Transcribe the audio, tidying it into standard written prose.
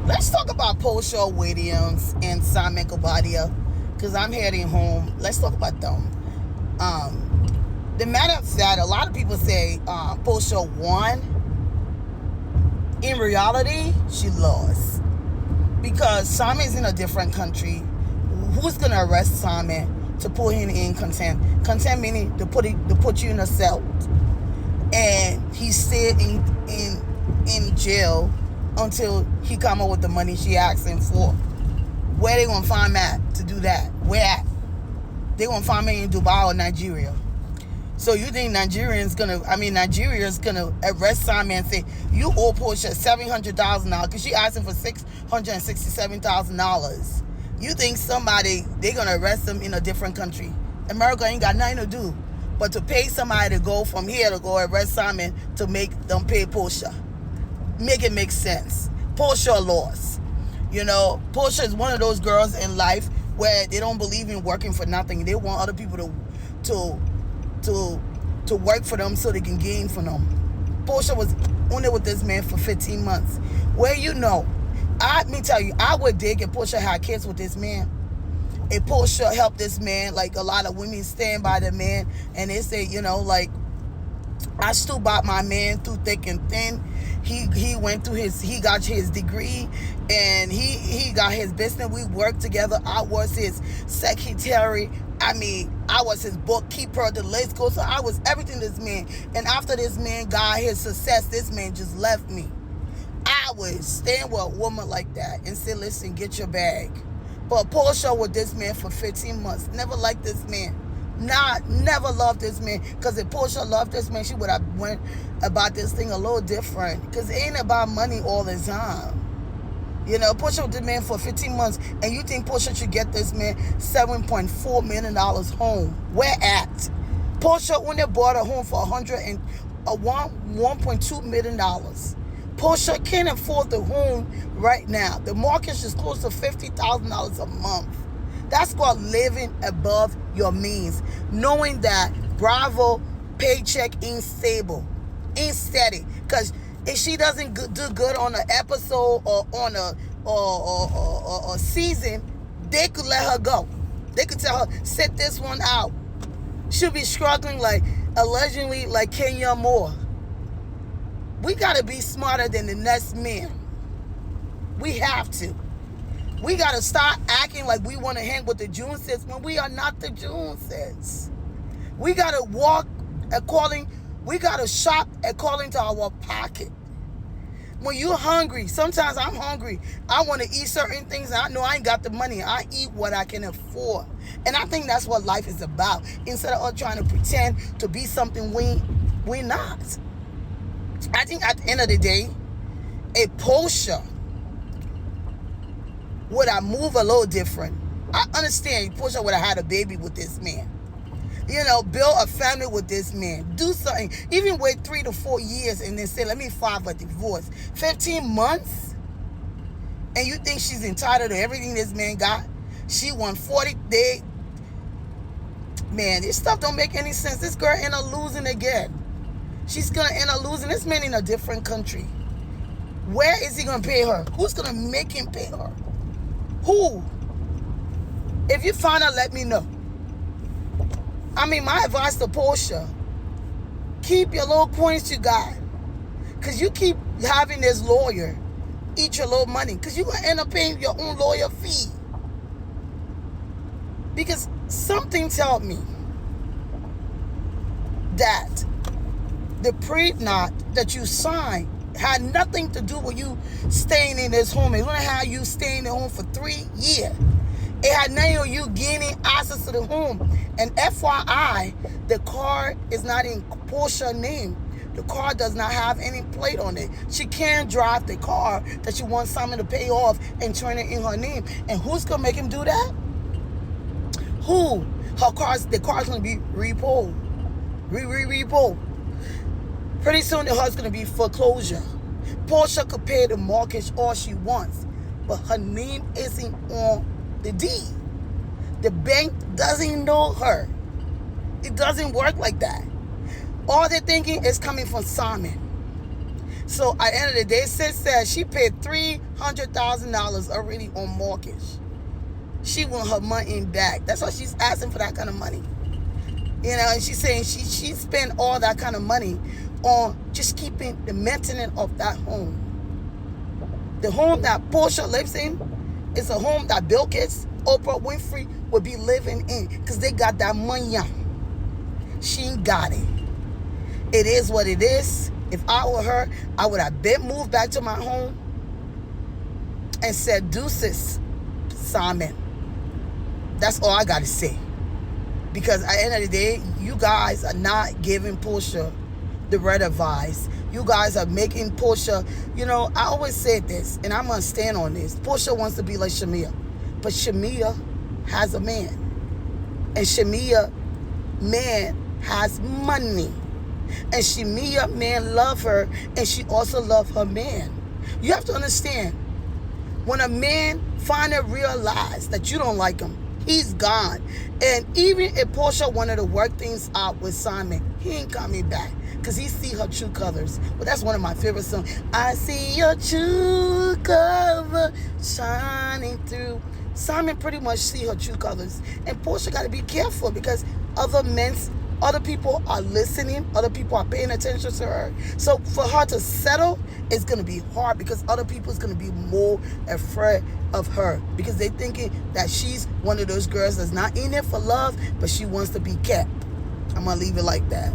Let's talk about Porsha Williams and Simon Guobadia, because I'm heading home. Let's talk about them. The matter of fact, a lot of people say Porsha won. In reality, she lost, because Simon's in a different country. Who's gonna arrest Simon to put him in contempt? Contempt meaning to put you in a cell, and he stayed in jail until he come up with the money she asked him for. Where they gonna find Matt to do that? Where at? They gonna find me in Dubai or Nigeria. So you think Nigeria's gonna arrest Simon and say, you owe Porsha $700,000 because she asked him for $667,000. You think they gonna arrest them in a different country? America ain't got nothing to do but to pay somebody to go from here to go arrest Simon to make them pay Porsha. Make it make sense. Porsha lost. Porsha is one of those girls in life where they don't believe in working for nothing. They want other people to work for them so they can gain from them. Porsha was only with this man for 15 months. Let me tell you, I would dig if Porsha had kids with this man. If Porsha helped this man, like a lot of women stand by the man and they say, I stood by my man through thick and thin. He got his degree and he got his business. We worked together. I was his secretary. I was his bookkeeper. The list goes. So I was everything to this man. And after this man got his success, this man just left me. I would stand with a woman like that and say, listen, get your bag. But Porsha with this man for 15 months. Never liked this man. Never loved this man. Because if Porsha loved this man, she would have went about this thing a little different. Because it ain't about money all the time. Porsha with this man for 15 months. And you think Porsha should get this man $7.4 million home. Where at? Porsha only bought a home for $1.2 million. Porsha can't afford the home right now. The mortgage is close to $50,000 a month. That's called living above your means. Knowing that Bravo paycheck ain't stable, ain't steady. Because if she doesn't do good on an episode or on a season, they could let her go. They could tell her, sit this one out. She'll be struggling allegedly like Kenya Moore. We got to be smarter than the next man. We have to. We got to start acting like we want to hang with the Joneses when we are not the Joneses. We got to we got to shop according to our pocket. When you're hungry, sometimes I'm hungry. I want to eat certain things and I know I ain't got the money. I eat what I can afford. And I think that's what life is about. Instead of us trying to pretend to be something we're not. I think at the end of the day, a Porsha would have moved a little different. I understand Porsha would have had a baby with this man. Build a family with this man. Do something. Even wait 3 to 4 years and then say, let me file for divorce. 15 months? And you think she's entitled to everything this man got? She won 40 days. Man, this stuff don't make any sense. This girl end up losing again. She's going to end up losing. This man in a different country. Where is he going to pay her? Who's going to make him pay her? Who? If you find out, let me know. My advice to Porsha, keep your little coins you got. Because you keep having this lawyer eat your little money. Because you're going to end up paying your own lawyer fee. Because something told me that the pre-knot that you signed had nothing to do with you staying in this home. It wouldn't have you staying in the home for 3 years. It had nothing on you gaining access to the home. And FYI, the car is not in Portia's name. The car does not have any plate on it. She can't drive the car that she wants Simon to pay off and turn it in her name. And who's going to make him do that? Who? The car's going to be repo. Repo. Pretty soon the house going to be foreclosure. Porsha could pay the mortgage all she wants, but her name isn't on the deed. The bank doesn't know her. It doesn't work like that. All they're thinking is coming from Simon. So at the end of the day, sis said she paid $300,000 already on mortgage. She want her money back. That's why she's asking for that kind of money. You know, and she's saying she spent all that kind of money on just keeping the maintenance of that home. The home that Porsha lives in is a home that Bill Gates, Oprah Winfrey would be living in because they got that money. She ain't got it. It is what it is. If I were her, I would have been moved back to my home and said, deuces, Simon. That's all I got to say. Because at the end of the day, you guys are not giving Porsha the right advice. You guys are making Porsha, you know, I always said this, and I'm going to stand on this. Porsha wants to be like Shamia. But Shamia has a man. And Shamia, man, has money. And Shamia, man, love her, and she also love her man. You have to understand, when a man finally realize that you don't like him, he's gone. And even if Porsha wanted to work things out with Simon, he ain't coming back because he see her true colors. But that's one of my favorite songs. I see your true color shining through. Simon pretty much see her true colors. And Porsha got to be careful because other people are listening. Other people are paying attention to her. So for her to settle, it's going to be hard because other people is going to be more afraid of her because they thinking that she's one of those girls that's not in it for love, but she wants to be kept. I'm going to leave it like that.